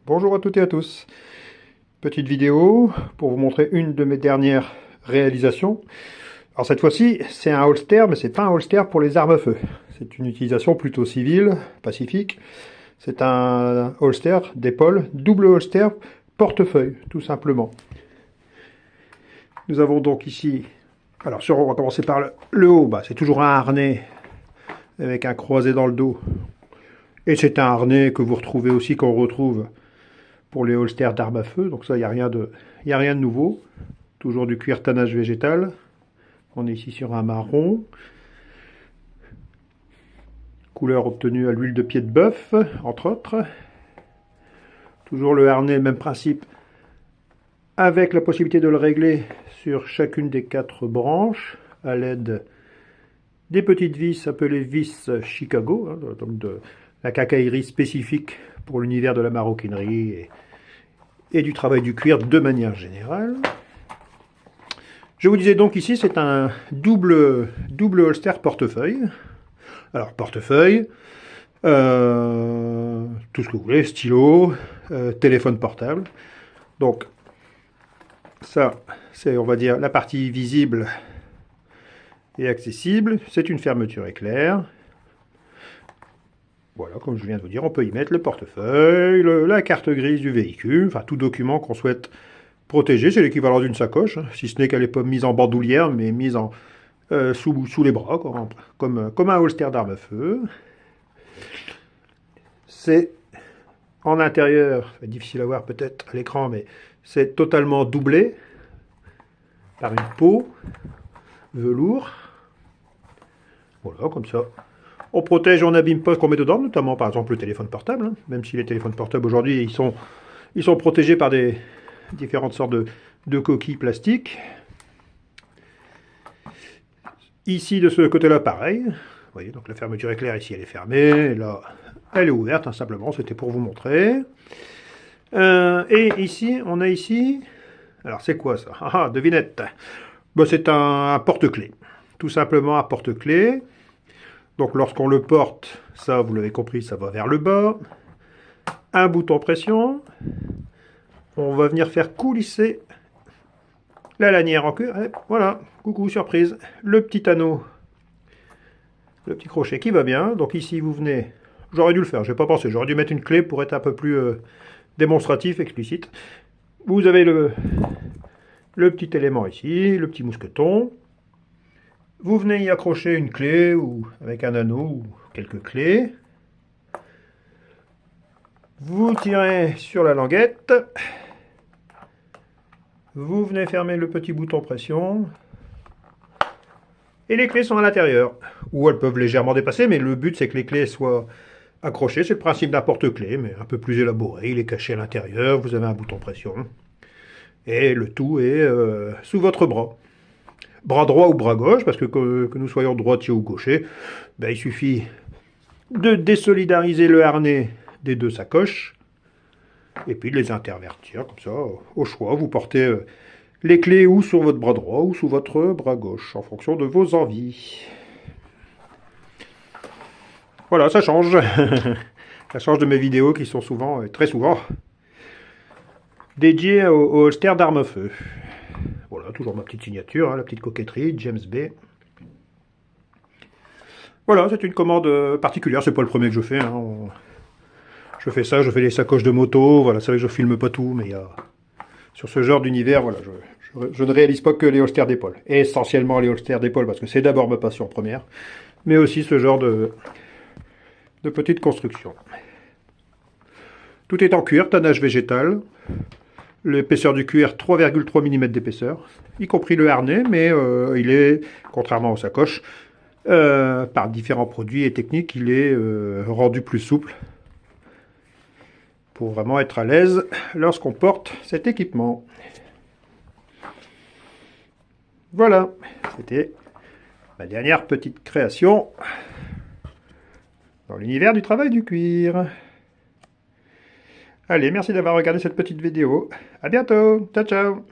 Bonjour à toutes et à tous. Petite vidéo pour vous montrer une de mes dernières réalisations. Alors cette fois-ci, c'est un holster, mais c'est pas un holster pour les armes à feu. C'est une utilisation plutôt civile, pacifique. C'est un holster d'épaule, double holster portefeuille, tout simplement. Nous avons donc ici, alors on va commencer par le haut, c'est toujours un harnais avec un croisé dans le dos. Et c'est un harnais que vous retrouvez aussi, qu'on retrouve pour les holsters d'armes à feu. Donc ça, il n'y a rien de nouveau. Toujours du cuir tannage végétal. On est ici sur un marron. Couleur obtenue à l'huile de pied de bœuf, entre autres. Toujours le harnais, même principe, avec la possibilité de le régler sur chacune des 4 branches à l'aide des petites vis appelées vis Chicago, donc de la quincaillerie spécifique pour l'univers de la maroquinerie et du travail du cuir de manière générale. Je vous disais donc ici, c'est un double holster portefeuille. Alors portefeuille, tout ce que vous voulez, stylo, téléphone portable. Donc ça, c'est, on va dire, la partie visible et accessible. C'est une fermeture éclair. Voilà, comme je viens de vous dire, on peut y mettre le portefeuille, la carte grise du véhicule, enfin tout document qu'on souhaite protéger. C'est l'équivalent d'une sacoche, si ce n'est qu'elle n'est pas mise en bandoulière, mais mise sous les bras, comme un holster d'arme à feu. C'est en intérieur, c'est difficile à voir peut-être à l'écran, mais c'est totalement doublé par une peau velours. Voilà, comme ça. On protège, on n'abîme pas ce qu'on met dedans, notamment par exemple le téléphone portable. Même si les téléphones portables aujourd'hui, ils sont protégés par des différentes sortes de coquilles plastiques. Ici, de ce côté-là, pareil. Vous voyez, donc la fermeture éclair ici, elle est fermée. Et là, elle est ouverte, simplement. C'était pour vous montrer. Et ici, on a ici... Alors, c'est quoi ça? Ah, devinette. C'est un porte-clés. Tout simplement un porte-clés. Donc lorsqu'on le porte, ça vous l'avez compris, ça va vers le bas. Un bouton pression. On va venir faire coulisser la lanière en cuir. Et voilà, coucou, surprise. Le petit anneau, le petit crochet qui va bien. Donc ici vous venez, j'aurais dû le faire, j'ai pas pensé, j'aurais dû mettre une clé pour être un peu plus démonstratif, explicite. Vous avez le petit élément ici, le petit mousqueton. Vous venez y accrocher une clé ou avec un anneau ou quelques clés. Vous tirez sur la languette. Vous venez fermer le petit bouton pression. Et les clés sont à l'intérieur. Ou elles peuvent légèrement dépasser, mais le but c'est que les clés soient accrochées. C'est le principe d'un porte-clés, mais un peu plus élaboré. Il est caché à l'intérieur. Vous avez un bouton pression. Et le tout est sous votre bras. Bras droit ou bras gauche, parce que nous soyons droitiers ou gauchers, il suffit de désolidariser le harnais des 2 sacoches, et puis de les intervertir, comme ça, au choix. Vous portez les clés ou sur votre bras droit ou sous votre bras gauche, en fonction de vos envies. Voilà, ça change. Ça change de mes vidéos qui sont souvent, très souvent, dédiées au holster d'armes à feu. Voilà, toujours ma petite signature, la petite coquetterie, James B. Voilà, c'est une commande particulière, c'est pas le premier que je fais. Je fais ça, je fais les sacoches de moto, voilà, c'est vrai que je filme pas tout, mais sur ce genre d'univers, voilà, je ne réalise pas que les holsters d'épaule. Essentiellement les holsters d'épaule, parce que c'est d'abord ma passion première, mais aussi ce genre de petites constructions. Tout est en cuir, tannage végétal. L'épaisseur du cuir, 3,3 mm d'épaisseur, y compris le harnais, mais il est, contrairement aux sacoches, par différents produits et techniques, il est rendu plus souple pour vraiment être à l'aise lorsqu'on porte cet équipement. Voilà, c'était ma dernière petite création dans l'univers du travail du cuir. Allez, merci d'avoir regardé cette petite vidéo. À bientôt. Ciao, ciao.